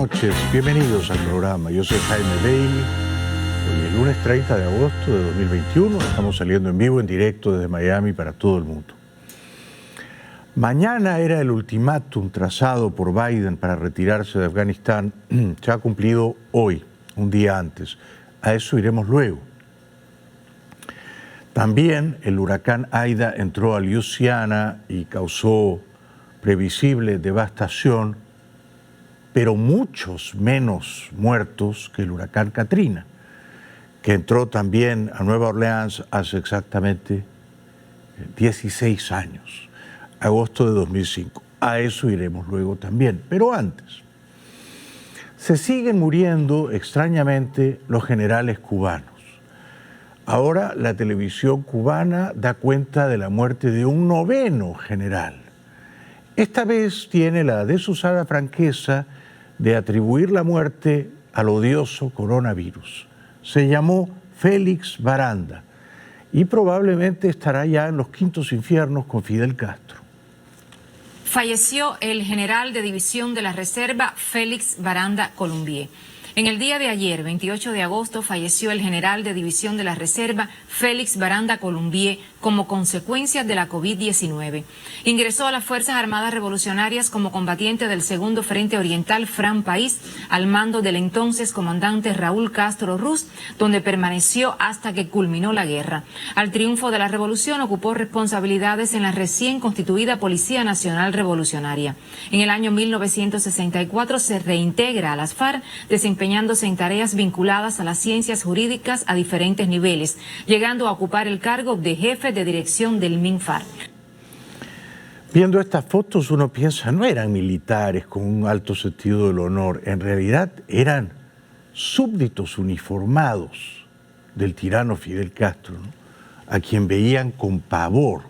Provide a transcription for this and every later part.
noches, bienvenidos al programa. Yo soy Jaime Bailey. Hoy es lunes 30 de agosto de 2021. Estamos saliendo en vivo, en directo desde Miami para todo el mundo. Mañana era el ultimátum trazado por Biden para retirarse de Afganistán. Se ha cumplido hoy, un día antes. A eso iremos luego. También el huracán Aida entró a Luisiana y causó previsible devastación, pero muchos menos muertos que el huracán Katrina, que entró también a Nueva Orleans hace exactamente 16 años, agosto de 2005. A eso iremos luego también. Pero antes, se siguen muriendo extrañamente los generales cubanos. Ahora la televisión cubana da cuenta de la muerte de un noveno general. Esta vez tiene la desusada franqueza de atribuir la muerte al odioso coronavirus. Se llamó Félix Baranda y probablemente estará ya en los quintos infiernos con Fidel Castro. Falleció el general de división de la Reserva Félix Baranda Colombier. En el día de ayer, 28 de agosto, falleció el general de división de la Reserva Félix Baranda Colombier como consecuencia de la COVID-19. Ingresó a las Fuerzas Armadas Revolucionarias como combatiente del Segundo Frente Oriental Fran País al mando del entonces comandante Raúl Castro Ruz, donde permaneció hasta que culminó la guerra. Al triunfo de la revolución ocupó responsabilidades en la recién constituida Policía Nacional Revolucionaria. En el año 1964 se reintegra a las FARC, desempeñándose en tareas vinculadas a las ciencias jurídicas a diferentes niveles, llegando a ocupar el cargo de jefe de dirección del MINFARC. Viendo estas fotos uno piensa, no eran militares con un alto sentido del honor, en realidad eran súbditos uniformados del tirano Fidel Castro, ¿no? A quien veían con pavor.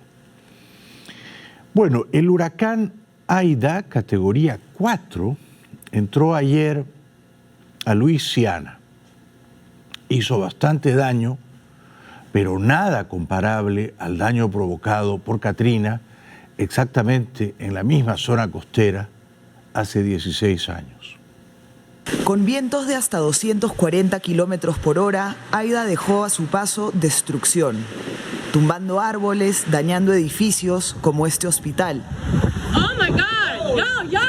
Bueno, el huracán Aida, categoría 4, entró ayer a Luisiana. Hizo bastante daño, pero nada comparable al daño provocado por Katrina exactamente en la misma zona costera hace 16 años. Con vientos de hasta 240 kilómetros por hora, Aida dejó a su paso destrucción, tumbando árboles, dañando edificios como este hospital. Oh my God, yo.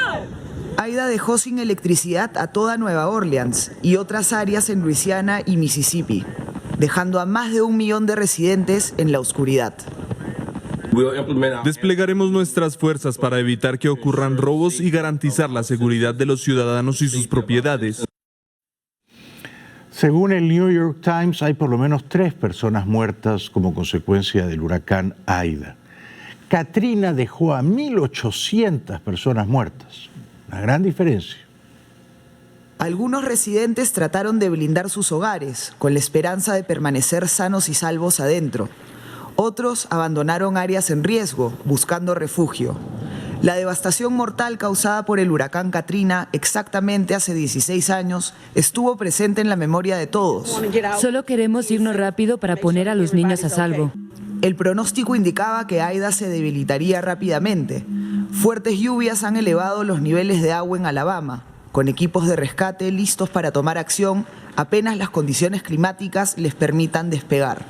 Aida dejó sin electricidad a toda Nueva Orleans y otras áreas en Luisiana y Mississippi, dejando a más de 1 millón de residentes en la oscuridad. Desplegaremos nuestras fuerzas para evitar que ocurran robos y garantizar la seguridad de los ciudadanos y sus propiedades. Según el New York Times, hay por lo menos 3 personas muertas como consecuencia del huracán Aida. Katrina dejó a 1.800 personas muertas. Una gran diferencia. Algunos residentes trataron de blindar sus hogares con la esperanza de permanecer sanos y salvos adentro. Otros abandonaron áreas en riesgo, buscando refugio. La devastación mortal causada por el huracán Katrina exactamente hace 16 años estuvo presente en la memoria de todos. Solo queremos irnos rápido para poner a los niños a salvo. El pronóstico indicaba que Aida se debilitaría rápidamente. Fuertes lluvias han elevado los niveles de agua en Alabama, con equipos de rescate listos para tomar acción apenas las condiciones climáticas les permitan despegar.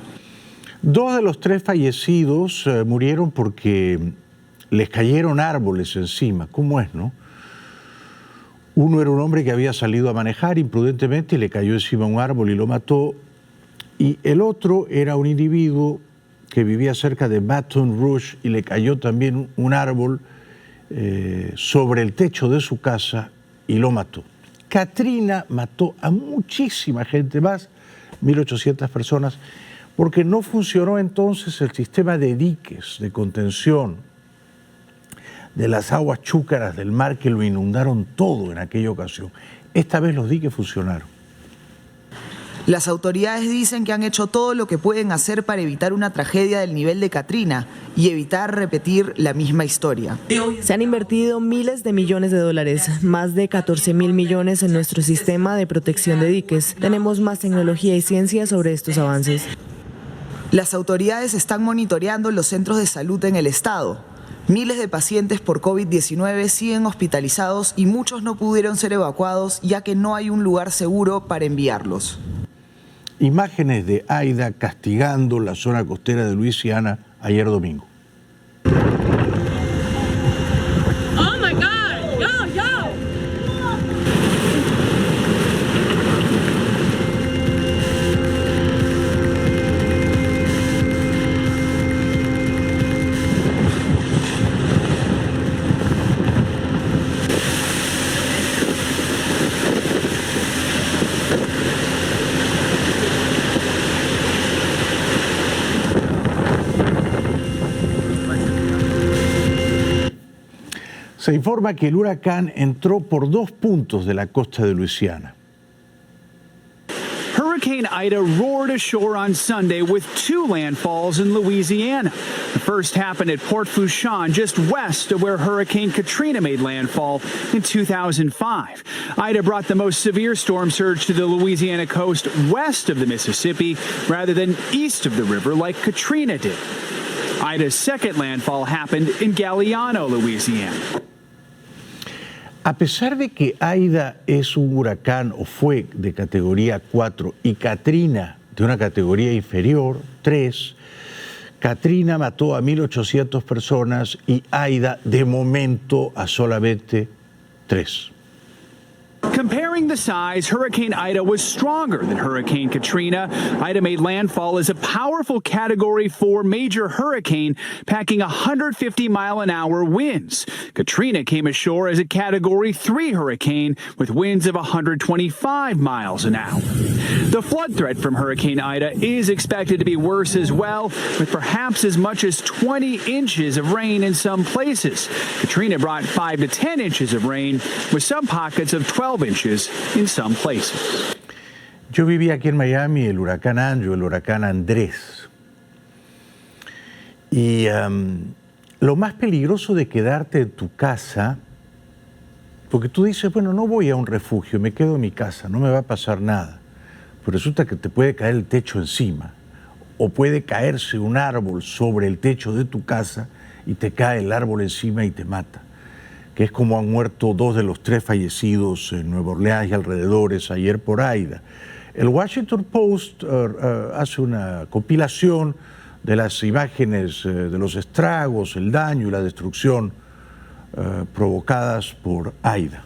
2 de los 3 fallecidos murieron porque les cayeron árboles encima. ¿Cómo es, no? Uno era un hombre que había salido a manejar imprudentemente y le cayó encima un árbol y lo mató. Y el otro era un individuo que vivía cerca de Baton Rouge y le cayó también un árbol sobre el techo de su casa y lo mató. Katrina mató a muchísima gente más, 1.800 personas, porque no funcionó entonces el sistema de diques, de contención de las aguas chúcaras del mar que lo inundaron todo en aquella ocasión. Esta vez los diques funcionaron. Las autoridades dicen que han hecho todo lo que pueden hacer para evitar una tragedia del nivel de Katrina y evitar repetir la misma historia. Se han invertido miles de millones de dólares, más de 14.000 millones en nuestro sistema de protección de diques. Tenemos más tecnología y ciencia sobre estos avances. Las autoridades están monitoreando los centros de salud en el estado. Miles de pacientes por COVID-19 siguen hospitalizados y muchos no pudieron ser evacuados ya que no hay un lugar seguro para enviarlos. Imágenes de Aida castigando la zona costera de Luisiana ayer domingo. Oh my God! Yo, yo! Se informa que el huracán entró por 2 puntos de la costa de Luisiana. Hurricane Ida roared ashore on Sunday with 2 landfalls in Louisiana. The first happened at Port Fourchon, just west of where Hurricane Katrina made landfall in 2005. Ida brought the most severe storm surge to the Louisiana coast west of the Mississippi rather than east of the river like Katrina did. Ida's second landfall happened in Galliano, Louisiana. A pesar de que Aida es un huracán o fue de categoría 4 y Katrina de una categoría inferior, 3, Katrina mató a 1.800 personas y Aida de momento a solamente 3. Comparing the size, Hurricane Ida was stronger than Hurricane Katrina. Ida made landfall as a powerful Category 4 major hurricane, packing 150-mile-an-hour winds. Katrina came ashore as a Category 3 hurricane with winds of 125 miles an hour. The flood threat from Hurricane Ida is expected to be worse as well, with perhaps as much as 20 inches of rain in some places. Katrina brought 5 to 10 inches of rain, with some pockets of 12 inches in some places. Yo viví aquí en Miami el huracán Andrew, el huracán Andrés. Y lo más peligroso de quedarte en tu casa, porque tú dices, bueno, no voy a un refugio, me quedo en mi casa, no me va a pasar nada. Pero resulta que te puede caer el techo encima, o puede caerse un árbol sobre el techo de tu casa y te cae el árbol encima y te mata, que es como han muerto 2 de los 3 fallecidos en Nueva Orleans y alrededores ayer por Aida. El Washington Post hace una compilación de las imágenes de los estragos, el daño y la destrucción provocadas por Aida.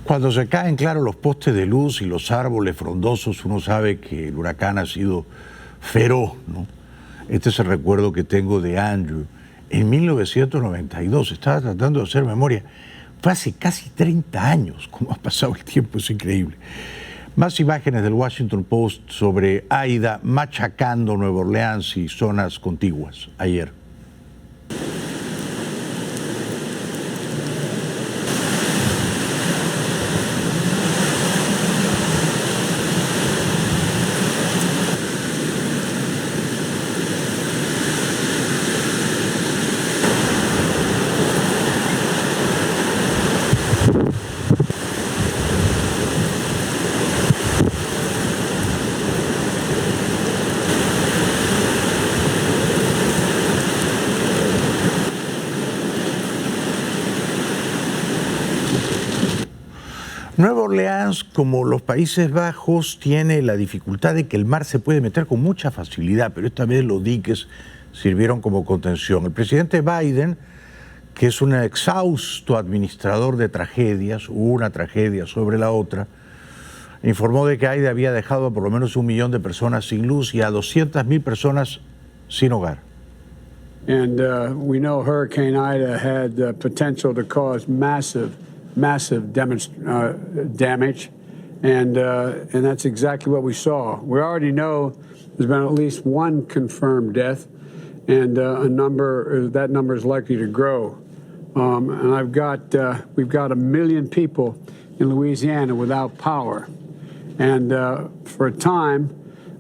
Cuando se caen, claro, los postes de luz y los árboles frondosos, uno sabe que el huracán ha sido feroz, ¿no? Este es el recuerdo que tengo de Andrew. En 1992, estaba tratando de hacer memoria, fue hace casi 30 años, como ha pasado el tiempo, es increíble. Más imágenes del Washington Post sobre Aida machacando Nueva Orleans y zonas contiguas ayer. Nueva Orleans, como los Países Bajos, tiene la dificultad de que el mar se puede meter con mucha facilidad, pero esta vez los diques sirvieron como contención. El presidente Biden, que es un exhausto administrador de tragedias, una tragedia sobre la otra, informó de que Aida había dejado a por lo menos 1 millón de personas sin luz y a 200.000 personas sin hogar. And we know Hurricane Ida had the potential to cause massive damage. And that's exactly what we saw. We already know there's been at least one confirmed death, and that number is likely to grow. And we've got 1 million people in Louisiana without power. And for a time,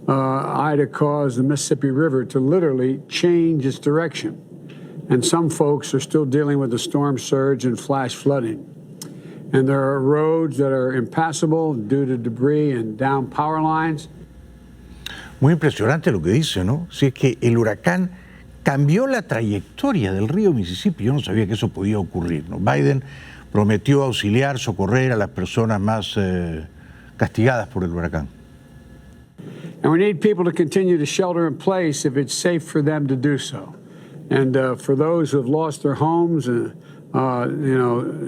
Ida caused the Mississippi River to literally change its direction. And some folks are still dealing with the storm surge and flash flooding. And there are roads that are impassable due to debris and down power lines. Muy impresionante lo que dice, ¿no? Si es que el huracán cambió la trayectoria del río Mississippi. Yo no sabía que eso podía ocurrir, ¿no? Biden prometió auxiliar, socorrer a las personas más castigadas por el huracán. And we need people to continue to shelter in place if it's safe for them to do so. And for those who have lost their homes,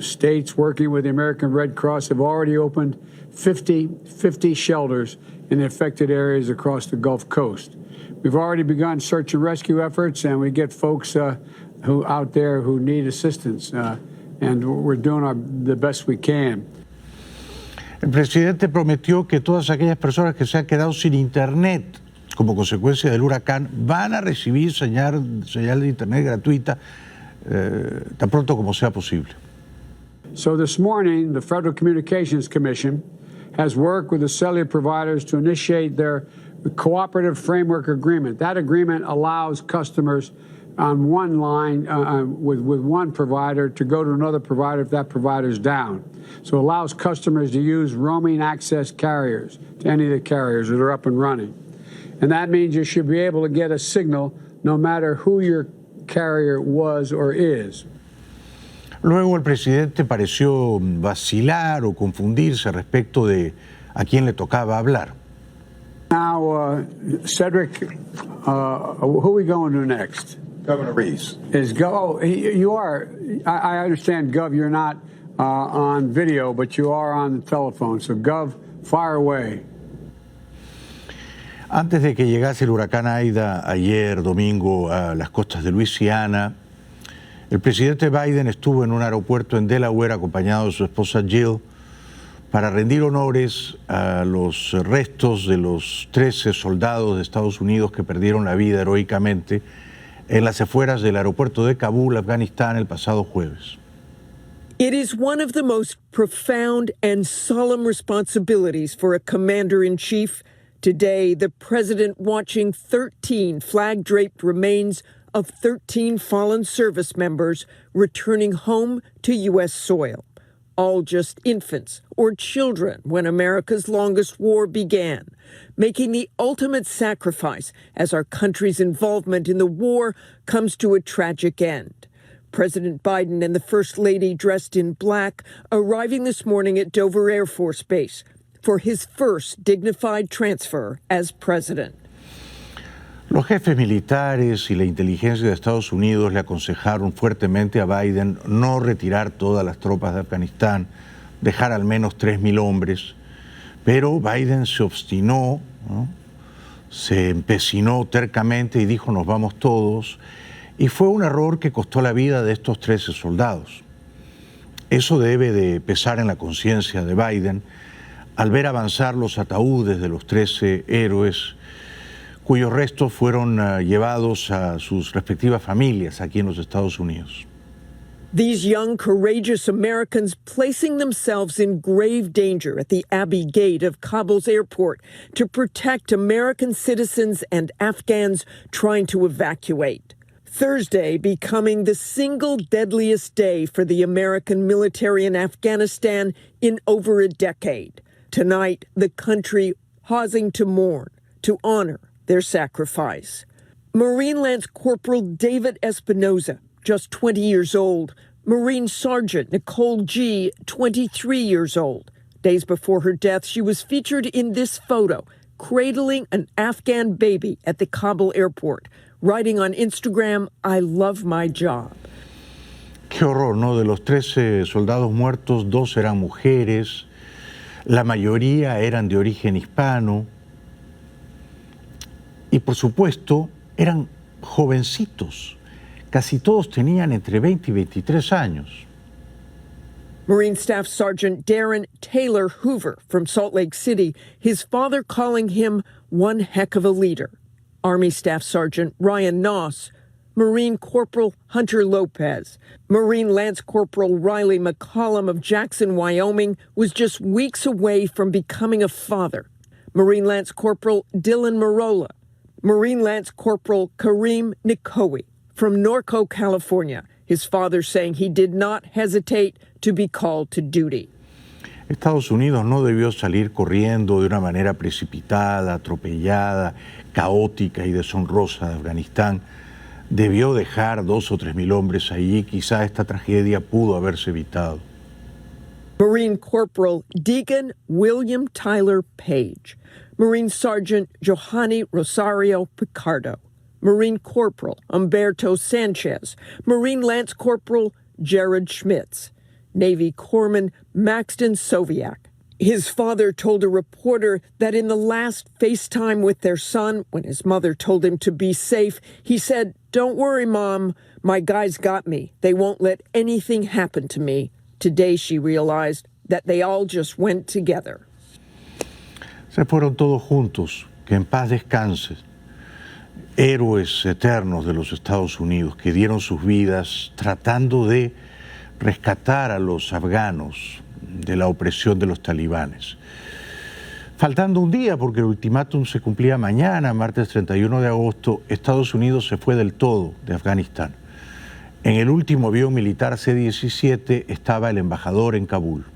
states working with the American Red Cross have already opened 50 shelters in the affected areas across the Gulf Coast. We've already begun search and rescue efforts, and we get folks who out there who need assistance, and we're doing the best we can. El presidente prometió que todas aquellas personas que se han quedado sin internet como consecuencia del huracán van a recibir señal de internet gratuita tan pronto como sea posible. So this morning, the Federal Communications Commission has worked with the cellular providers to initiate their cooperative framework agreement. That agreement allows customers on one line with one provider to go to another provider if that provider's down. So it allows customers to use roaming access carriers to any of the carriers that are up and running. And that means you should be able to get a signal no matter who your carrier was or is. Luego el presidente pareció vacilar o confundirse respecto de a quién le tocaba hablar. Now, Cedric, who are we going to next? Governor Reeves. You are. I understand, Gov, you're not on video, but you are on the telephone. So, Gov, fire away. Antes de que llegase el huracán Aida ayer domingo a las costas de Luisiana, el presidente Biden estuvo en un aeropuerto en Delaware acompañado de su esposa Jill para rendir honores a los restos de los 13 soldados de Estados Unidos que perdieron la vida heroicamente en las afueras del aeropuerto de Kabul, Afganistán, el pasado jueves. It is one of the most profound and solemn responsibilities for a commander-in-chief. Today, the president watching 13 flag-draped remains of 13 fallen service members returning home to U.S. soil, all just infants or children when America's longest war began, making the ultimate sacrifice as our country's involvement in the war comes to a tragic end. President Biden and the First Lady dressed in black arriving this morning at Dover Air Force Base for his first dignified transfer as president. Los jefes militares y la inteligencia de Estados Unidos le aconsejaron fuertemente a Biden no retirar todas las tropas de Afganistán, dejar al menos 3.000 hombres, pero Biden se obstinó, ¿no? Se empecinó tercamente y dijo nos vamos todos, y fue un error que costó la vida de estos 13 soldados. Eso debe de pesar en la conciencia de Biden al ver avanzar los ataúdes de los 13 héroes cuyos restos fueron llevados a sus respectivas familias aquí en los Estados Unidos. These young, courageous Americans placing themselves in grave danger at the Abbey Gate of Kabul's airport to protect American citizens and Afghans trying to evacuate. Thursday becoming the single deadliest day for the American military in Afghanistan in over a decade. Tonight, the country pausing to mourn, to honor their sacrifice. Marine Lance Corporal David Espinoza, just 20 years old. Marine Sergeant Nicole G., 23 years old. Days before her death, she was featured in this photo, cradling an Afghan baby at the Kabul airport, writing on Instagram, "I love my job." Qué horror, ¿no? De los 13 soldados muertos, 2 eran mujeres, la mayoría eran de origen hispano y por supuesto eran jovencitos. casi todos tenían entre 20 y 23 años. Marine Staff Sergeant Darren Taylor Hoover from Salt Lake City, his father calling him one heck of a leader. Army Staff Sergeant Ryan Noss, Marine Corporal Hunter Lopez, Marine Lance Corporal Riley McCollum of Jackson, Wyoming, was just weeks away from becoming a father. Marine Lance Corporal Dylan Marola, Marine Lance Corporal Kareem Nikowi from Norco, California, his father saying he did not hesitate to be called to duty. Estados Unidos no debió salir corriendo de una manera precipitada, atropellada, caótica y deshonrosa de Afganistán. Debió dejar 2 o 3 mil hombres allí. Quizá esta tragedia pudo haberse evitado. Marine Corporal Deacon William Tyler Page, Marine Sergeant Johanny Rosario Picardo, Marine Corporal Humberto Sanchez, Marine Lance Corporal Jared Schmitz, Navy Corpsman Maxton Soviak. His father told a reporter that in the last FaceTime with their son, when his mother told him to be safe, he said, "Don't worry, Mom, my guys got me. They won't let anything happen to me." Today she realized that they all just went together. Se fueron todos juntos, que en paz descansen. Héroes eternos de los Estados Unidos que dieron sus vidas tratando de rescatar a los afganos de la opresión de los talibanes. Faltando un día, porque el ultimátum se cumplía mañana, martes 31 de agosto, Estados Unidos se fue del todo de Afganistán. En el último avión militar C-17 estaba el embajador en Kabul.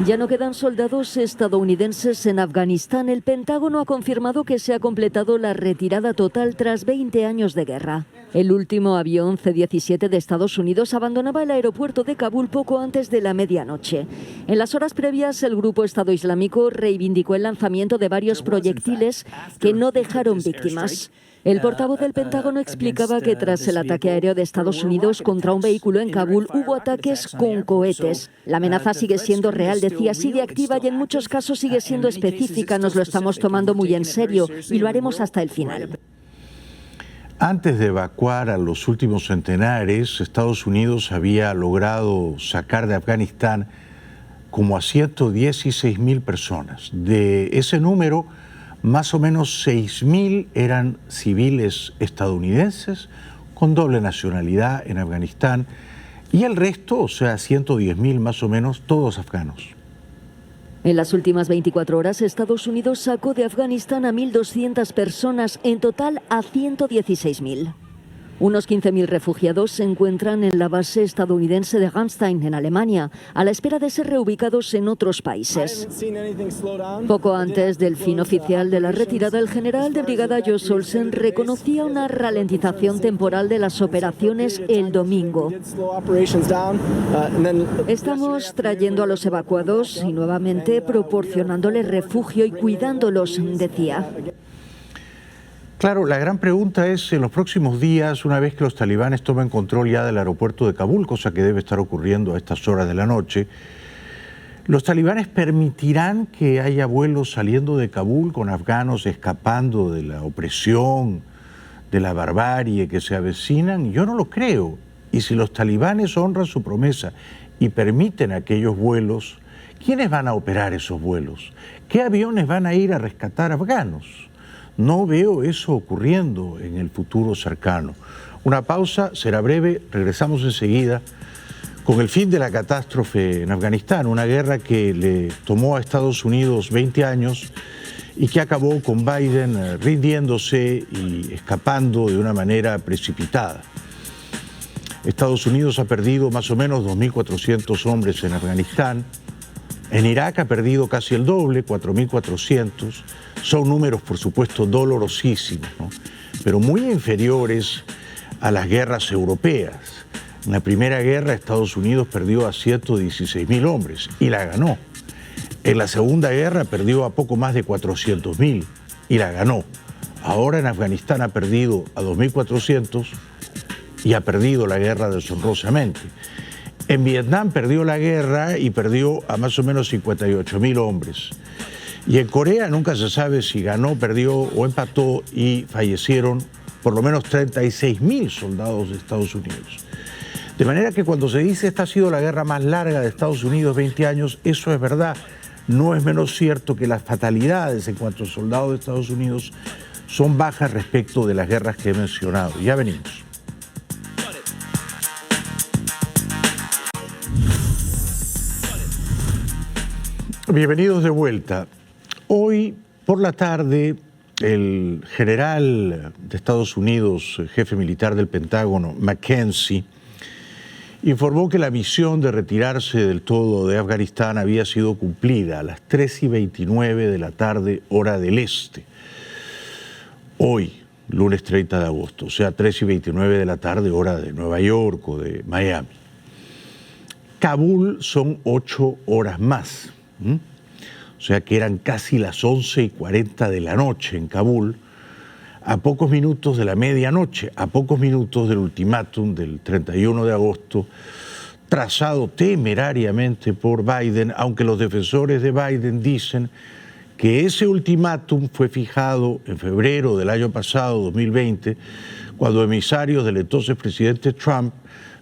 Ya no quedan soldados estadounidenses en Afganistán. El Pentágono ha confirmado que se ha completado la retirada total tras 20 años de guerra. El último avión C-17 de Estados Unidos abandonaba el aeropuerto de Kabul poco antes de la medianoche. En las horas previas, el grupo Estado Islámico reivindicó el lanzamiento de varios proyectiles que no dejaron víctimas. El portavoz del Pentágono explicaba que tras el ataque aéreo de Estados Unidos contra un vehículo en Kabul hubo ataques con cohetes. La amenaza sigue siendo real, decía, sigue activa y en muchos casos sigue siendo específica. Nos lo estamos tomando muy en serio y lo haremos hasta el final. Antes de evacuar a los últimos centenares, Estados Unidos había logrado sacar de Afganistán como a 116.000 personas. De ese número, más o menos 6.000 eran civiles estadounidenses con doble nacionalidad en Afganistán y el resto, o sea, 110.000 más o menos, todos afganos. En las últimas 24 horas, Estados Unidos sacó de Afganistán a 1.200 personas, en total a 116.000. Unos 15.000 refugiados se encuentran en la base estadounidense de Ramstein, en Alemania, a la espera de ser reubicados en otros países. Poco antes del fin oficial de la retirada, el general de brigada Josh Olsen reconocía una ralentización temporal de las operaciones el domingo. Estamos trayendo a los evacuados y nuevamente proporcionándoles refugio y cuidándolos, decía. Claro, la gran pregunta es, en los próximos días, una vez que los talibanes tomen control ya del aeropuerto de Kabul, cosa que debe estar ocurriendo a estas horas de la noche, ¿los talibanes permitirán que haya vuelos saliendo de Kabul con afganos escapando de la opresión, de la barbarie que se avecinan? Yo no lo creo. Y si los talibanes honran su promesa y permiten aquellos vuelos, ¿quiénes van a operar esos vuelos? ¿Qué aviones van a ir a rescatar afganos? No veo eso ocurriendo en el futuro cercano. Una pausa, será breve, regresamos enseguida con el fin de la catástrofe en Afganistán, una guerra que le tomó a Estados Unidos 20 años y que acabó con Biden rindiéndose y escapando de una manera precipitada. Estados Unidos ha perdido más o menos 2.400 hombres en Afganistán. En Irak ha perdido casi el doble, 4.400. Son números, por supuesto, dolorosísimos, ¿no? Pero muy inferiores a las guerras europeas. En la primera guerra, Estados Unidos perdió a 116.000 hombres y la ganó. En la segunda guerra perdió a poco más de 400.000 y la ganó. Ahora en Afganistán ha perdido a 2.400 y ha perdido la guerra deshonrosamente. En Vietnam perdió la guerra y perdió a más o menos 58.000 hombres. Y en Corea nunca se sabe si ganó, perdió o empató y fallecieron por lo menos 36.000 soldados de Estados Unidos. De manera que cuando se dice esta ha sido la guerra más larga de Estados Unidos, 20 años, eso es verdad. No es menos cierto que las fatalidades en cuanto a soldados de Estados Unidos son bajas respecto de las guerras que he mencionado. Ya venimos. Bienvenidos de vuelta. Hoy por la tarde, el general de Estados Unidos, jefe militar del Pentágono, McKenzie, informó que la misión de retirarse del todo de Afganistán había sido cumplida a las 3:29 de la tarde, hora del este. Hoy, lunes 30 de agosto, o sea, 3:29 de la tarde, hora de Nueva York o de Miami. Kabul son 8 horas más. O sea que eran casi las 11:40 de la noche en Kabul, a pocos minutos de la medianoche, a pocos minutos del ultimátum del 31 de agosto, trazado temerariamente por Biden, aunque los defensores de Biden dicen que ese ultimátum fue fijado en febrero del año pasado, 2020, cuando emisarios del entonces presidente Trump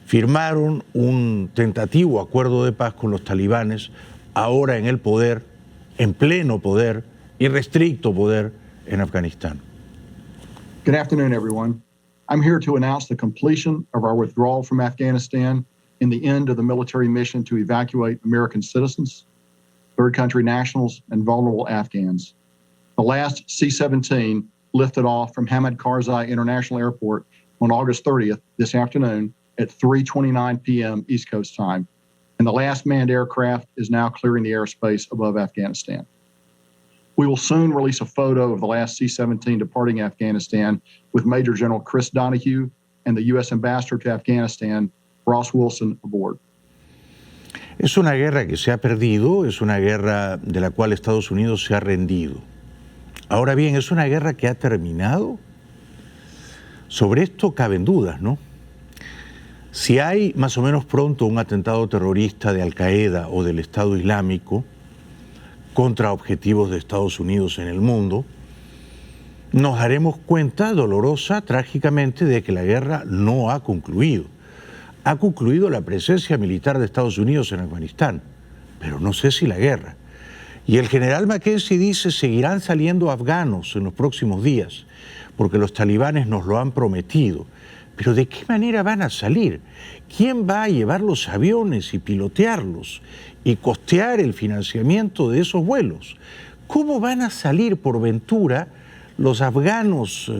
firmaron un tentativo acuerdo de paz con los talibanes, ahora en el poder, en pleno poder, irrestricto poder en Afganistán. Good afternoon, everyone. I'm here to announce the completion of our withdrawal from Afghanistan and the end of the military mission to evacuate American citizens, third country nationals, and vulnerable Afghans. The last C-17 lifted off from Hamid Karzai International Airport on August 30th, this afternoon, at 3:29 p.m. East Coast time. And the last manned aircraft is now clearing the airspace above Afghanistan. We will soon release a photo of the last C-17 departing Afghanistan with Major General Chris Donahue and the U.S. Ambassador to Afghanistan, Ross Wilson, aboard. Es una guerra que se ha perdido, es una guerra de la cual Estados Unidos se ha rendido. Ahora bien, ¿es una guerra que ha terminado? Sobre esto caben dudas, ¿no? Si hay más o menos pronto un atentado terrorista de Al-Qaeda o del Estado Islámico contra objetivos de Estados Unidos en el mundo, nos daremos cuenta dolorosa, trágicamente, de que la guerra no ha concluido. Ha concluido la presencia militar de Estados Unidos en Afganistán, pero no sé si la guerra. Y el general McKenzie dice seguirán saliendo afganos en los próximos días, porque los talibanes nos lo han prometido. Pero ¿de qué manera van a salir? ¿Quién va a llevar los aviones y pilotearlos y costear el financiamiento de esos vuelos? ¿Cómo van a salir por ventura los afganos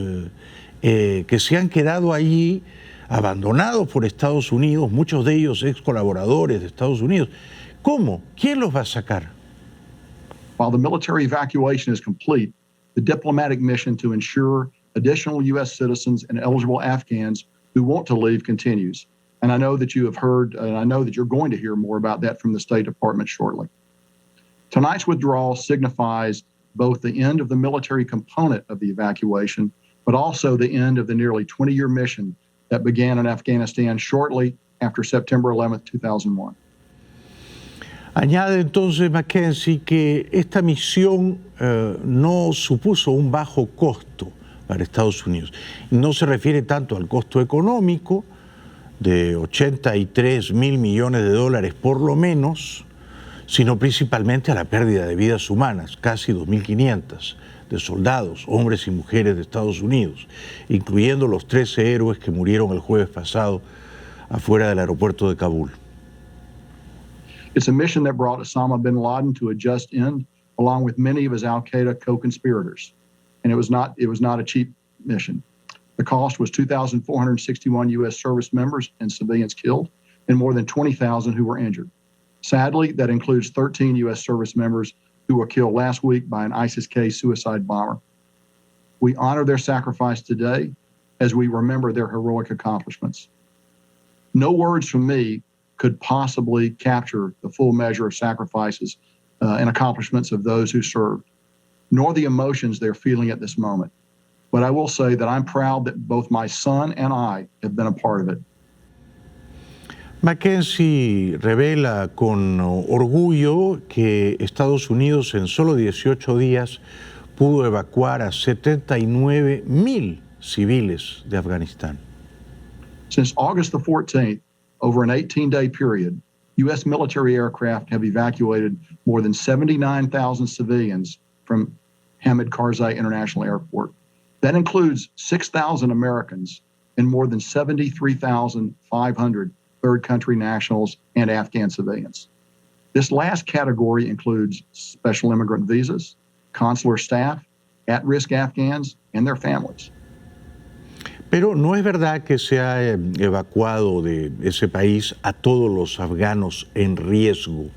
que se han quedado allí, abandonados por Estados Unidos, muchos de ellos ex colaboradores de Estados Unidos? ¿Cómo? ¿Quién los va a sacar? While the military evacuation is complete, the diplomatic mission to ensure additional U.S. citizens and eligible Afghans who want to leave continues. And I know that you have heard, and I know that you're going to hear more about that from the State Department shortly. Tonight's withdrawal signifies both the end of the military component of the evacuation, but also the end of the nearly 20-year mission that began in Afghanistan shortly after September 11th, 2001. Añade entonces McKenzie que esta misión no supuso un bajo costo para Estados Unidos. No se refiere tanto al costo económico de 83 mil millones de dólares por lo menos, sino principalmente a la pérdida de vidas humanas, casi 2.500 de soldados, hombres y mujeres de Estados Unidos, incluyendo los 13 héroes que murieron el jueves pasado afuera del aeropuerto de Kabul. It's a mission that brought Osama bin Laden to a just end, along with many of his Al-Qaeda co-conspirators. And it was not a cheap mission. The cost was 2,461 U.S. service members and civilians killed, and more than 20,000 who were injured. Sadly, that includes 13 U.S. service members who were killed last week by an ISIS-K suicide bomber. We honor their sacrifice today as we remember their heroic accomplishments. No words from me could possibly capture the full measure of sacrifices and accomplishments of those who served, nor the emotions they're feeling at this moment. But I will say that I'm proud that both my son and I have been a part of it. McKenzie revela con orgullo que Estados Unidos en solo 18 días pudo evacuar a 79.000 civiles de Afganistán. Since August the 14th, over an 18-day period, U.S. military aircraft have evacuated more than 79,000 civilians from Hamid Karzai International Airport. That includes 6,000 Americans and more than 73,500 third country nationals and Afghan civilians. This last category includes special immigrant visas, consular staff, at-risk Afghans, and their families. Pero no es verdad que se ha evacuado de ese país a todos los afganos en riesgo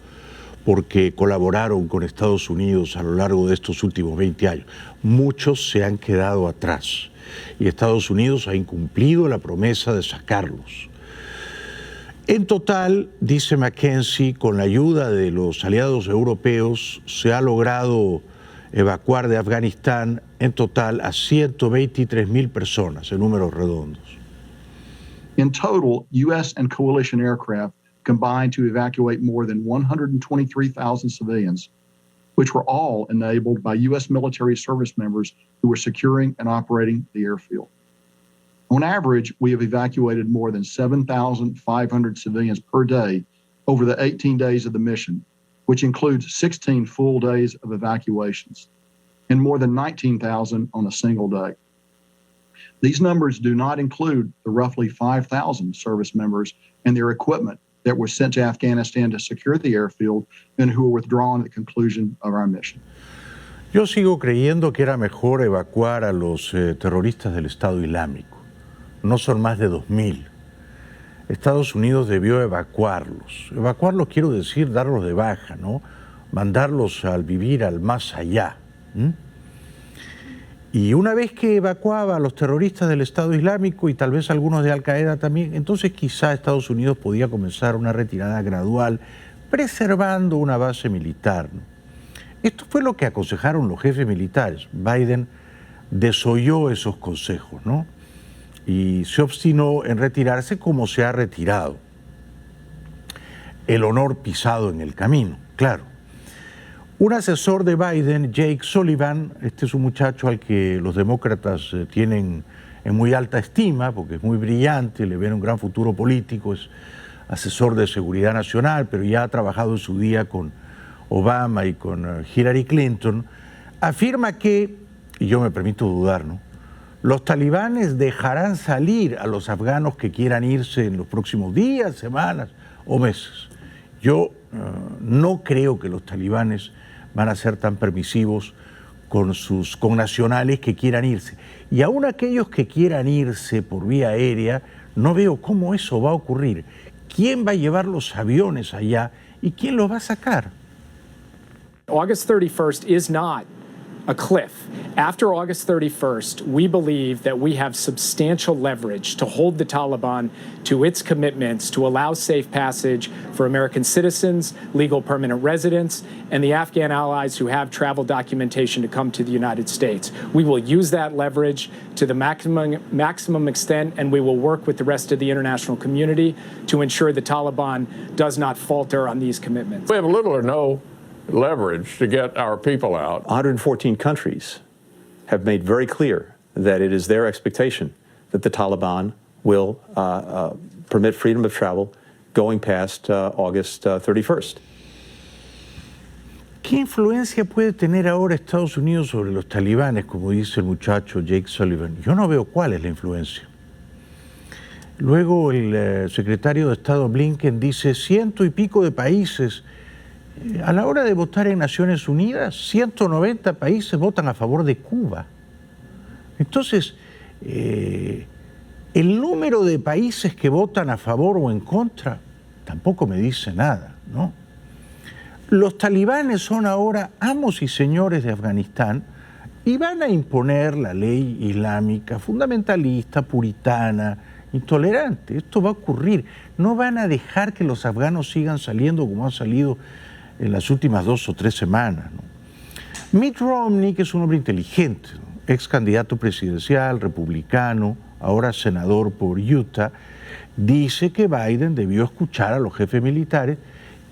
porque colaboraron con Estados Unidos a lo largo de estos últimos 20 años. Muchos se han quedado atrás y Estados Unidos ha incumplido la promesa de sacarlos. En total, dice McKenzie, con la ayuda de los aliados europeos, se ha logrado evacuar de Afganistán en total a 123,000 personas, en números redondos. In total, U.S. and coalition aircraft combined to evacuate more than 123,000 civilians, which were all enabled by U.S. military service members who were securing and operating the airfield. On average, we have evacuated more than 7,500 civilians per day over the 18 days of the mission, which includes 16 full days of evacuations, and more than 19,000 on a single day. These numbers do not include the roughly 5,000 service members and their equipment that were sent to Afghanistan to secure the airfield and who were withdrawn at the conclusion of our mission. Yo sigo creyendo que era mejor evacuar a los terroristas del Estado Islámico. No son más de 2,000. Estados Unidos debió evacuarlos. Evacuarlos quiero decir darlos de baja, ¿no? Mandarlos al vivir al más allá. Y una vez que evacuaba a los terroristas del Estado Islámico y tal vez algunos de Al-Qaeda también, entonces quizá Estados Unidos podía comenzar una retirada gradual, preservando una base militar, ¿no? Esto fue lo que aconsejaron los jefes militares. Biden desoyó esos consejos, ¿no? Y se obstinó en retirarse como se ha retirado. El honor pisado en el camino, claro. Un asesor de Biden, Jake Sullivan, este es un muchacho al que los demócratas tienen en muy alta estima porque es muy brillante, le ven un gran futuro político, es asesor de seguridad nacional, pero ya ha trabajado en su día con Obama y con Hillary Clinton, afirma que, y yo me permito dudar, ¿no?, los talibanes dejarán salir a los afganos que quieran irse en los próximos días, semanas o meses. Yo no creo que los talibanes van a ser tan permisivos con sus connacionales que quieran irse. Y aún aquellos que quieran irse por vía aérea, no veo cómo eso va a ocurrir. ¿Quién va a llevar los aviones allá y quién los va a sacar? August 31st is not a cliff. After August 31st, we believe that we have substantial leverage to hold the Taliban to its commitments to allow safe passage for American citizens, legal permanent residents, and the Afghan allies who have travel documentation to come to the United States. We will use that leverage to the maximum extent, and we will work with the rest of the international community to ensure the Taliban does not falter on these commitments. We have little or no leverage to get our people out. 114 countries have made very clear that it is their expectation that the Taliban will permit freedom of travel going past August 31st. ¿Qué influencia puede tener ahora Estados Unidos sobre los talibanes, como dice el muchacho Jake Sullivan? Yo no veo cuál es la influencia. Luego el secretario de Estado Blinken dice 100 y pico de países. A la hora de votar en Naciones Unidas, 190 países votan a favor de Cuba. Entonces, el número de países que votan a favor o en contra tampoco me dice nada, ¿no? Los talibanes son ahora amos y señores de Afganistán y van a imponer la ley islámica fundamentalista, puritana, intolerante. Esto va a ocurrir. No van a dejar que los afganos sigan saliendo como han salido en las últimas 2 o 3 semanas, ¿no? Mitt Romney, que es un hombre inteligente, ¿no?, ex candidato presidencial, republicano, ahora senador por Utah, dice que Biden debió escuchar a los jefes militares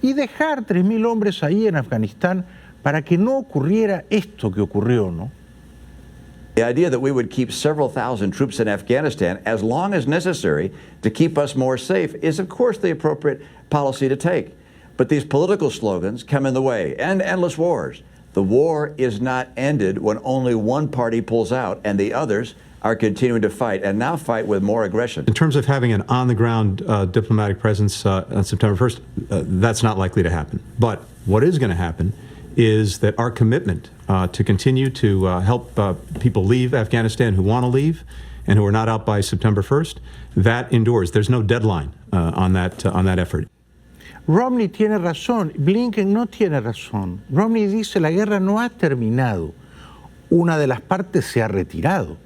y dejar 3,000 hombres ahí en Afganistán para que no ocurriera esto que ocurrió, ¿no? The idea that we would keep several thousand troops in Afghanistan as long as necessary to keep us more safe is, of course, the appropriate policy to take. But these political slogans come in the way, and endless wars. The war is not ended when only one party pulls out and the others are continuing to fight, and now fight with more aggression. In terms of having an on-the-ground diplomatic presence on September 1st, that's not likely to happen. But what is going to happen is that our commitment to continue to help people leave Afghanistan who want to leave and who are not out by September 1st, that endures. There's no deadline on that effort. Romney tiene razón, Blinken no tiene razón. Romney dice la guerra no ha terminado, una de las partes se ha retirado.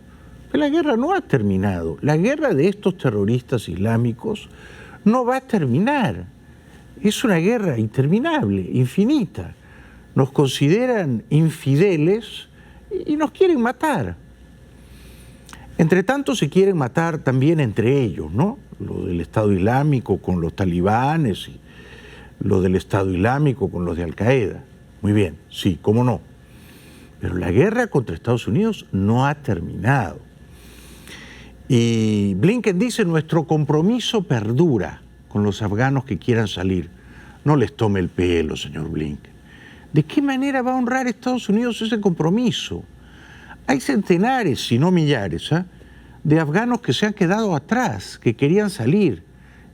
Pero la guerra no ha terminado. La guerra de estos terroristas islámicos no va a terminar. Es una guerra interminable, infinita. Nos consideran infideles y nos quieren matar. Entre tanto se quieren matar también entre ellos, ¿no? Lo del Estado Islámico con los talibanes y lo del Estado Islámico con los de Al Qaeda. Muy bien, sí, cómo no. Pero la guerra contra Estados Unidos no ha terminado. Y Blinken dice, nuestro compromiso perdura con los afganos que quieran salir. No les tome el pelo, señor Blinken. ¿De qué manera va a honrar Estados Unidos ese compromiso? Hay centenares, si no millares, de afganos que se han quedado atrás, que querían salir.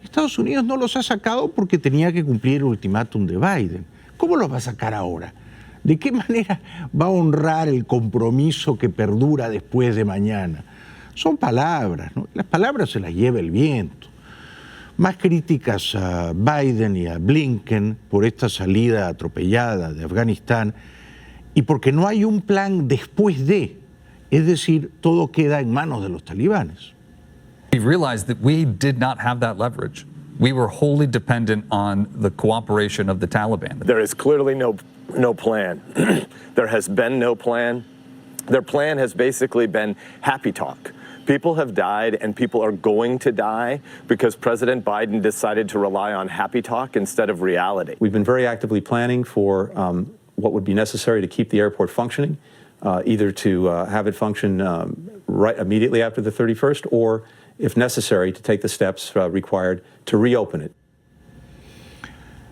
Estados Unidos no los ha sacado porque tenía que cumplir el ultimátum de Biden. ¿Cómo los va a sacar ahora? ¿De qué manera va a honrar el compromiso que perdura después de mañana? Son palabras, ¿no? Las palabras se las lleva el viento. Más críticas a Biden y a Blinken por esta salida atropellada de Afganistán y porque no hay un plan después de, es decir, todo queda en manos de los talibanes. We realized that we did not have that leverage. We were wholly dependent on the cooperation of the Taliban. There is clearly no plan. There has been no plan. Their plan has basically been happy talk. People have died and people are going to die because President Biden decided to rely on happy talk instead of reality. We've been very actively planning for what would be necessary to keep the airport functioning, either to have it function right immediately after the 31st or, if necessary, to take the steps required to reopen it.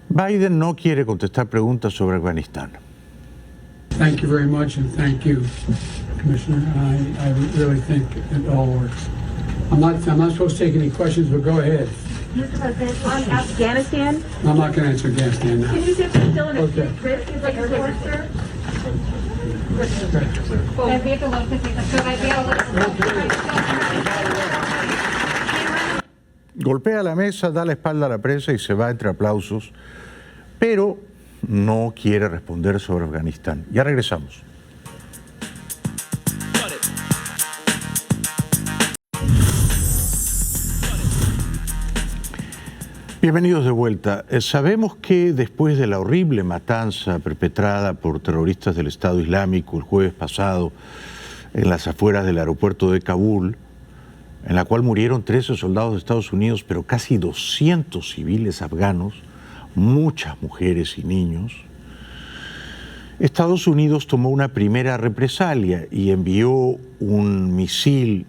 Biden no quiere contestar preguntas sobre Afganistán. Thank you very much, and thank you, Commissioner. I really think it all works. I'm not supposed to take any questions, but go ahead. Mr. President, on Afghanistan? I'm not going to answer Afghanistan now. Can you say if there's still an acute risk is like a torture? Golpea la mesa, da la espalda a la prensa y se va entre aplausos, pero no quiere responder sobre Afganistán. Ya regresamos. Bienvenidos de vuelta. Sabemos que después de la horrible matanza perpetrada por terroristas del Estado Islámico el jueves pasado en las afueras del aeropuerto de Kabul, en la cual murieron 13 soldados de Estados Unidos, pero casi 200 civiles afganos, muchas mujeres y niños, Estados Unidos tomó una primera represalia y envió un misil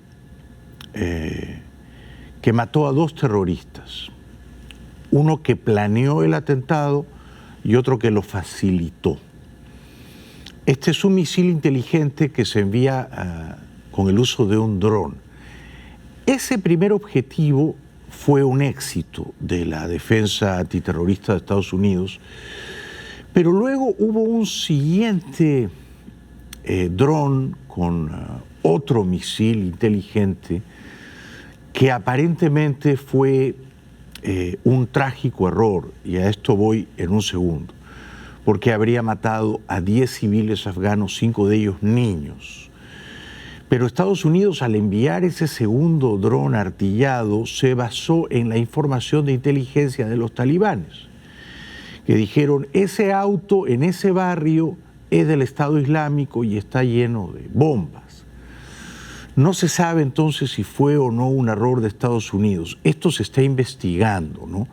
que mató a 2 terroristas. Uno que planeó el atentado y otro que lo facilitó. Este es un misil inteligente que se envía con el uso de un dron. Ese primer objetivo fue un éxito de la defensa antiterrorista de Estados Unidos, pero luego hubo un siguiente dron con otro misil inteligente que aparentemente fue un trágico error, y a esto voy en un segundo, porque habría matado a 10 civiles afganos, 5 de ellos niños. Pero Estados Unidos, al enviar ese segundo dron artillado, se basó en la información de inteligencia de los talibanes, que dijeron, ese auto en ese barrio es del Estado Islámico y está lleno de bombas. No se sabe entonces si fue o no un error de Estados Unidos. Esto se está investigando, ¿no?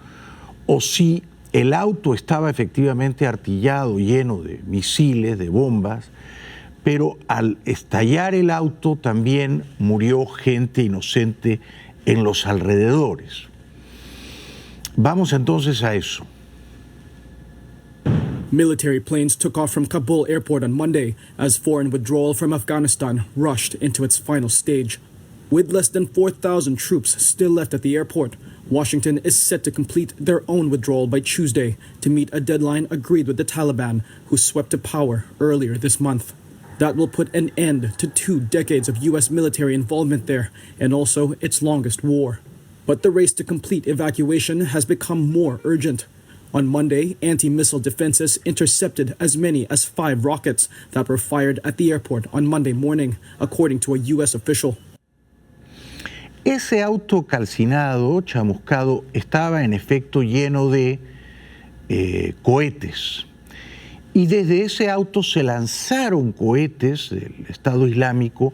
O si el auto estaba efectivamente artillado, lleno de misiles, de bombas, pero al estallar el auto también murió gente inocente en los alrededores. Vamos entonces a eso. Military planes took off from Kabul airport on Monday as foreign withdrawal from Afghanistan rushed into its final stage. With less than 4,000 troops still left at the airport, Washington is set to complete their own withdrawal by Tuesday to meet a deadline agreed with the Taliban, who swept to power earlier this month. That will put an end to 2 decades of U.S. military involvement there and also its longest war. But the race to complete evacuation has become more urgent. On Monday, anti-missile defenses intercepted as many as 5 rockets that were fired at the airport on Monday morning, according to a U.S. official. Ese auto calcinado, chamuscado, estaba en efecto lleno de cohetes. Y desde ese auto se lanzaron cohetes del Estado Islámico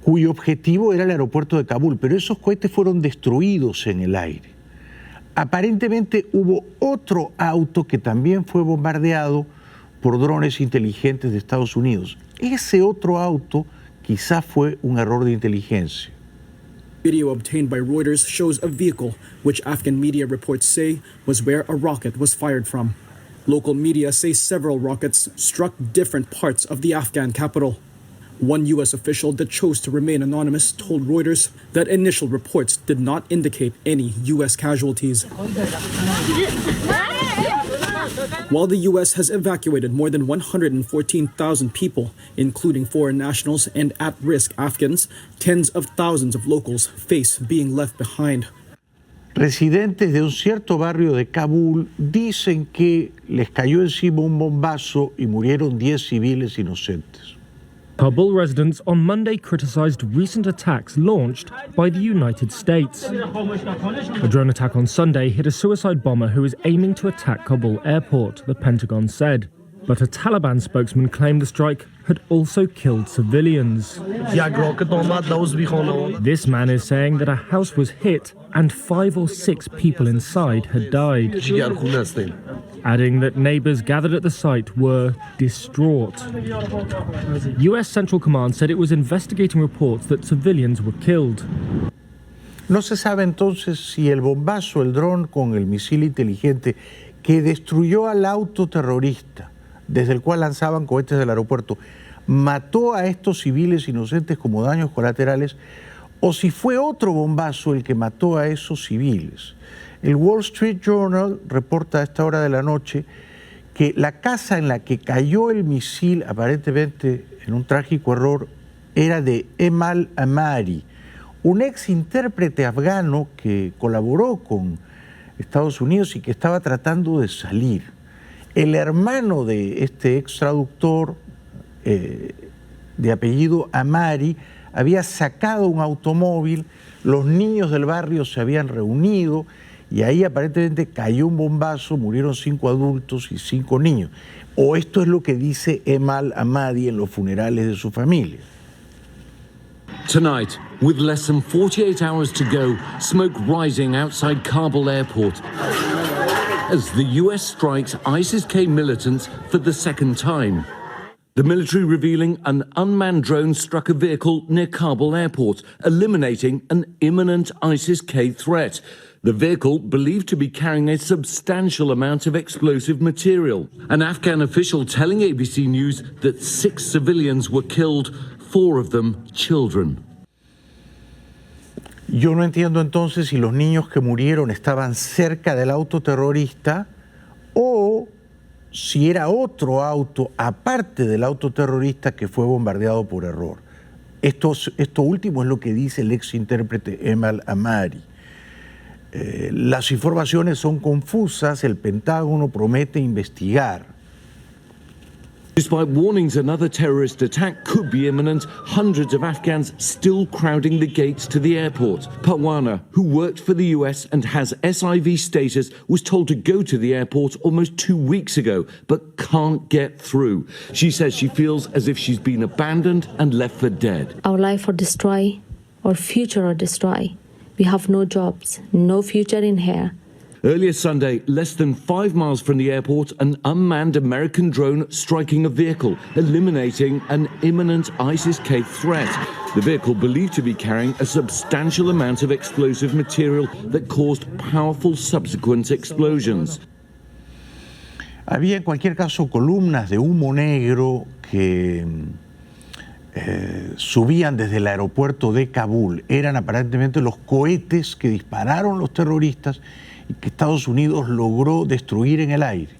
cuyo objetivo era el aeropuerto de Kabul, pero esos cohetes fueron destruidos en el aire. Aparentemente hubo otro auto que también fue bombardeado por drones inteligentes de Estados Unidos. Ese otro auto quizás fue un error de inteligencia. Video obtained by Reuters shows a vehicle, which Afghan media reports say was where a rocket was fired from. Local media say several rockets struck different parts of the Afghan capital. One U.S. official that chose to remain anonymous told Reuters that initial reports did not indicate any U.S. casualties. While the U.S. has evacuated more than 114,000 people, including foreign nationals and at-risk Afghans, tens of thousands of locals face being left behind. Residentes de un cierto barrio de Kabul dicen que les cayó encima un bombazo y murieron 10 civiles inocentes. Kabul residents on Monday criticized recent attacks launched by the United States. A drone attack on Sunday hit a suicide bomber who was aiming to attack Kabul airport, the Pentagon said. But a Taliban spokesman claimed the strike had also killed civilians. This man is saying that a house was hit and 5 or 6 people inside had died, adding that neighbors gathered at the site were distraught. US Central Command said it was investigating reports that civilians were killed. No se sabe entonces si el bombazo, el dron con el misil inteligente que destruyó al auto terrorista desde el cual lanzaban cohetes del aeropuerto, mató a estos civiles inocentes como daños colaterales, o si fue otro bombazo el que mató a esos civiles. El Wall Street Journal reporta a esta hora de la noche que la casa en la que cayó el misil, aparentemente en un trágico error, era de Emal Amari, un ex intérprete afgano que colaboró con Estados Unidos y que estaba tratando de salir. El hermano de este ex traductor, de apellido Amari, había sacado un automóvil, los niños del barrio se habían reunido y ahí aparentemente cayó un bombazo, murieron 5 adultos y 5 niños. O esto es lo que dice Emal Amadi en los funerales de su familia. Tonight, with less than 48 hours to go, smoke rising outside Kabul airport as the US strikes ISIS-K militants for the second time. The military revealing an unmanned drone struck a vehicle near Kabul airport, eliminating an imminent ISIS-K threat. The vehicle believed to be carrying a substantial amount of explosive material. An Afghan official telling ABC News that 6 civilians were killed, 4 of them children. Yo no entiendo entonces si los niños que murieron estaban cerca del auto terrorista o si era otro auto aparte del auto terrorista que fue bombardeado por error. Esto último es lo que dice el ex intérprete Emal Amari. Las informaciones son confusas, el Pentágono promete investigar. Despite warnings another terrorist attack could be imminent, hundreds of Afghans still crowding the gates to the airport. Parwana, who worked for the US and has SIV status, was told to go to the airport almost 2 weeks ago, but can't get through. She says she feels as if she's been abandoned and left for dead. Our life are destroyed, our future are destroyed. We have no jobs, no future in here. Earlier Sunday, less than 5 miles from the airport, an unmanned American drone striking a vehicle, eliminating an imminent ISIS-K threat. The vehicle believed to be carrying a substantial amount of explosive material that caused powerful subsequent explosions. Había en cualquier caso columnas de humo negro que subían desde el aeropuerto de Kabul. Eran aparentemente los cohetes que dispararon los terroristas y que Estados Unidos logró destruir en el aire.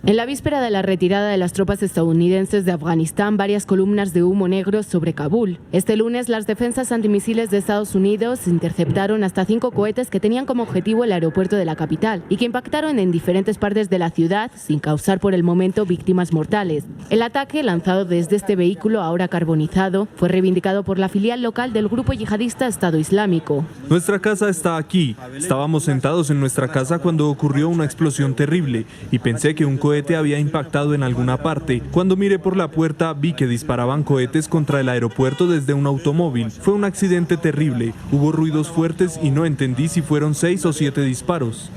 En la víspera de la retirada de las tropas estadounidenses de Afganistán, varias columnas de humo negro sobre Kabul. Este lunes, las defensas antimisiles de Estados Unidos interceptaron hasta 5 cohetes que tenían como objetivo el aeropuerto de la capital y que impactaron en diferentes partes de la ciudad sin causar por el momento víctimas mortales. El ataque, lanzado desde este vehículo ahora carbonizado, fue reivindicado por la filial local del grupo yihadista Estado Islámico. Nuestra casa está aquí. Estábamos sentados en nuestra casa cuando ocurrió una explosión terrible y pensé que un cohete había impactado en alguna parte. Cuando miré por la puerta vi que disparaban cohetes contra el aeropuerto desde un automóvil. Fue un accidente terrible. Hubo ruidos fuertes y no entendí si fueron 6 o 7 disparos.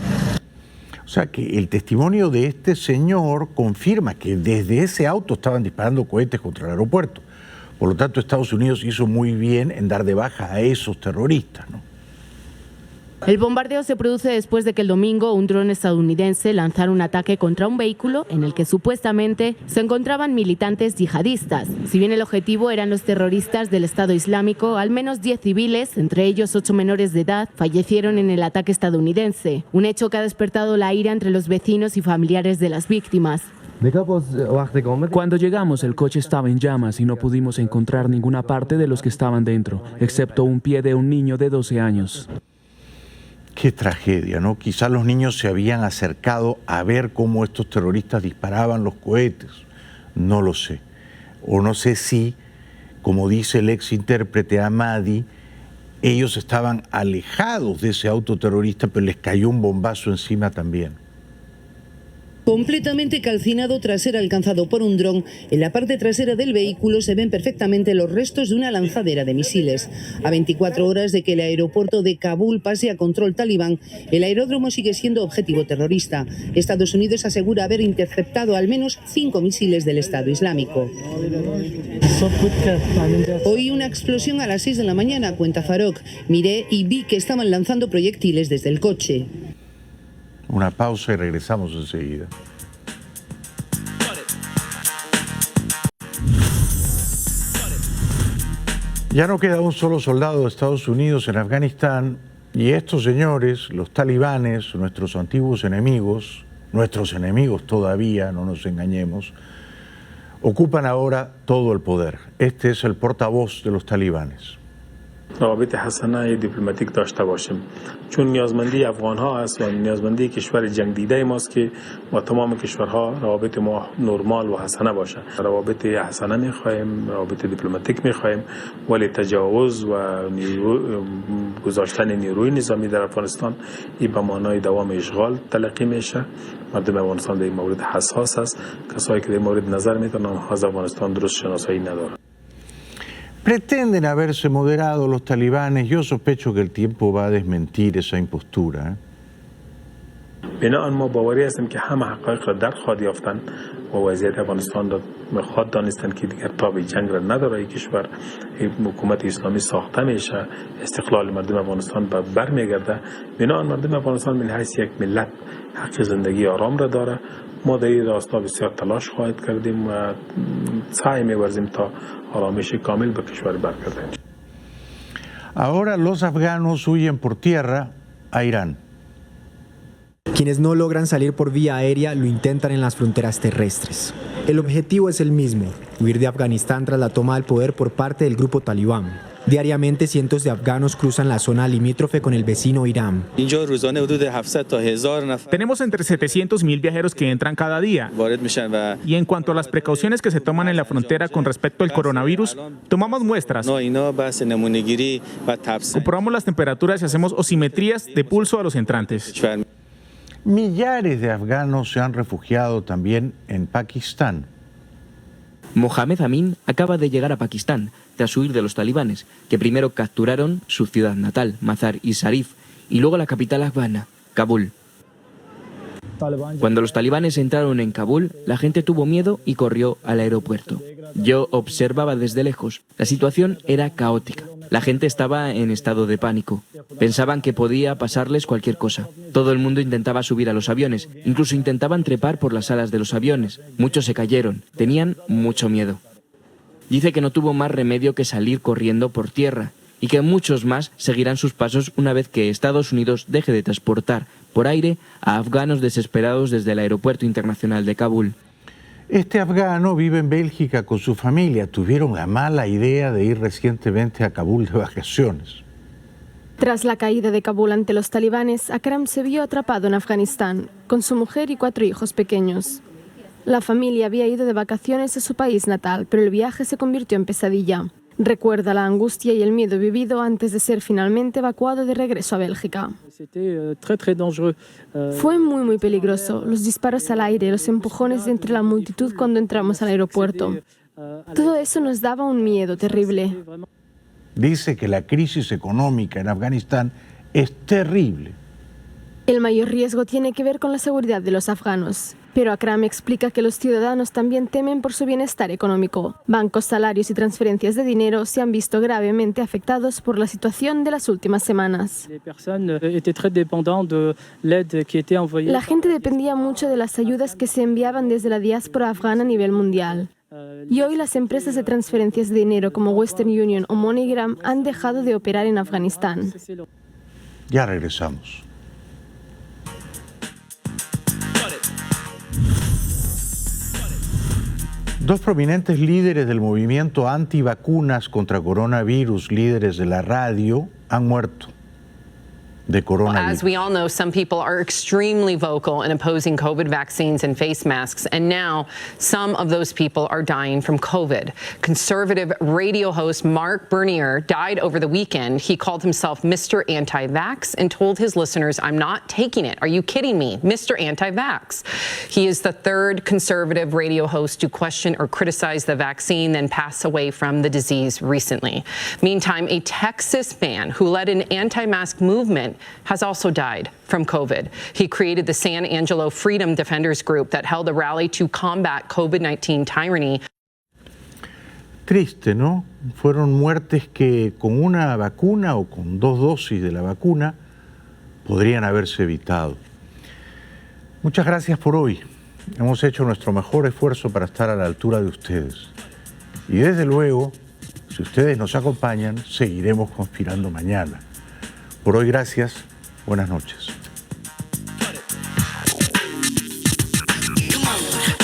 O sea que el testimonio de este señor confirma que desde ese auto estaban disparando cohetes contra el aeropuerto. Por lo tanto, Estados Unidos hizo muy bien en dar de baja a esos terroristas, ¿no? El bombardeo se produce después de que el domingo un dron estadounidense lanzara un ataque contra un vehículo en el que supuestamente se encontraban militantes yihadistas. Si bien el objetivo eran los terroristas del Estado Islámico, al menos 10 civiles, entre ellos 8 menores de edad, fallecieron en el ataque estadounidense, un hecho que ha despertado la ira entre los vecinos y familiares de las víctimas. Cuando llegamos, el coche estaba en llamas y no pudimos encontrar ninguna parte de los que estaban dentro, excepto un pie de un niño de 12 años. Qué tragedia, ¿no? Quizás los niños se habían acercado a ver cómo estos terroristas disparaban los cohetes. No lo sé. O no sé si, como dice el ex intérprete Ahmadi, ellos estaban alejados de ese auto terrorista, pero les cayó un bombazo encima también. Completamente calcinado tras ser alcanzado por un dron, en la parte trasera del vehículo se ven perfectamente los restos de una lanzadera de misiles. A 24 horas de que el aeropuerto de Kabul pase a control talibán, el aeródromo sigue siendo objetivo terrorista. Estados Unidos asegura haber interceptado al menos 5 misiles del Estado Islámico. Oí una explosión a las 6 de la mañana, cuenta Farok. Miré y vi que estaban lanzando proyectiles desde el coche. Una pausa y regresamos enseguida. Ya no queda un solo soldado de Estados Unidos en Afganistán y estos señores, los talibanes, nuestros antiguos enemigos, nuestros enemigos todavía, no nos engañemos, ocupan ahora todo el poder. Este es el portavoz de los talibanes. روابط حسنه دیپلماتیک داشته باشیم چون نیازمندی افغان ها است و نیازمندی کشور جنگ دیده ماست که با تمام کشورها روابط ما نرمال و حسنه باشه روابط حسنه میخواهیم روابط دیپلماتیک میخواهیم ولی تجاوز و گذاشتن نیروی نظامی در افغانستان این به معنای دوام اشغال تلقی میشه مردم افغانستان در این مورد حساس است کسایی که در این مورد نظر میدن از افغانستان درست شناسایی ندارن. Pretenden haberse moderado los talibanes. Yo sospecho que el tiempo va a desmentir esa impostura. بناهن ما باوری هستیم که همه حقایق را در خواهد یافتند و وضعیت افغانستان را میخواد دانستند که دیگر تاب جنگ را نداره این کشور حکومت اسلامی ساخته میشه استقلال مردم افغانستان برمیگرده بناهن مردم افغانستان من حیث یک ملت حق زندگی آرام را داره ما در این راستا بسیار تلاش خواهد کردیم و سعی می‌ورزیم تا آرامش کامل به کشور برگردیم. Ahora los afganos huyen por tierra a Irán. Quienes no logran salir por vía aérea lo intentan en las fronteras terrestres. El objetivo es el mismo, huir de Afganistán tras la toma del poder por parte del grupo talibán. Diariamente cientos de afganos cruzan la zona limítrofe con el vecino Irán. Tenemos entre 700.000 viajeros que entran cada día. Y en cuanto a las precauciones que se toman en la frontera con respecto al coronavirus, tomamos muestras. Comprobamos las temperaturas y hacemos osimetrías de pulso a los entrantes. Millares de afganos se han refugiado también en Pakistán. Mohamed Amin acaba de llegar a Pakistán tras huir de los talibanes, que primero capturaron su ciudad natal, Mazar-i Sharif, y luego la capital afgana. Kabul. Cuando los talibanes entraron en Kabul, la gente tuvo miedo y corrió al aeropuerto. Yo observaba desde lejos. La situación era caótica. La gente estaba en estado de pánico. Pensaban que podía pasarles cualquier cosa. Todo el mundo intentaba subir a los aviones. Incluso intentaban trepar por las alas de los aviones. Muchos se cayeron. Tenían mucho miedo. Dice que no tuvo más remedio que salir corriendo por tierra y que muchos más seguirán sus pasos una vez que Estados Unidos deje de transportar por aire a afganos desesperados desde el aeropuerto internacional de Kabul. Este afgano vive en Bélgica con su familia. Tuvieron la mala idea de ir recientemente a Kabul de vacaciones. Tras la caída de Kabul ante los talibanes, Akram se vio atrapado en Afganistán, con su mujer y 4 hijos pequeños. La familia había ido de vacaciones a su país natal, pero el viaje se convirtió en pesadilla. Recuerda la angustia y el miedo vivido antes de ser finalmente evacuado de regreso a Bélgica. Fue muy peligroso. Los disparos al aire, los empujones de entre la multitud cuando entramos al aeropuerto. Todo eso nos daba un miedo terrible. Dice que la crisis económica en Afganistán es terrible. El mayor riesgo tiene que ver con la seguridad de los afganos. Pero Akram explica que los ciudadanos también temen por su bienestar económico. Bancos, salarios y transferencias de dinero se han visto gravemente afectados por la situación de las últimas semanas. La gente dependía mucho de las ayudas que se enviaban desde la diáspora afgana a nivel mundial. Y hoy las empresas de transferencias de dinero como Western Union o MoneyGram han dejado de operar en Afganistán. Ya regresamos. Dos prominentes líderes del movimiento antivacunas contra coronavirus, líderes de la radio, han muerto de coronavirus. As we all know, some people are extremely vocal in opposing COVID vaccines and face masks, and now some of those people are dying from COVID. Conservative radio host Mark Bernier died over the weekend. He called himself Mr. Anti-Vax and told his listeners, "I'm not taking it. Are you kidding me? Mr. Anti-Vax." He is the third conservative radio host to question or criticize the vaccine, then pass away from the disease recently. Meantime, a Texas man who led an anti-mask movement has also died from COVID. He created the San Angelo Freedom Defenders Group that held a rally to combat COVID-19 tyranny. Triste, ¿no? Fueron muertes que con una vacuna o con 2 dosis de la vacuna podrían haberse evitado. Muchas gracias por hoy. Hemos hecho nuestro mejor esfuerzo para estar a la altura de ustedes. Y desde luego, si ustedes nos acompañan, seguiremos conspirando mañana. Por hoy, gracias. Buenas noches.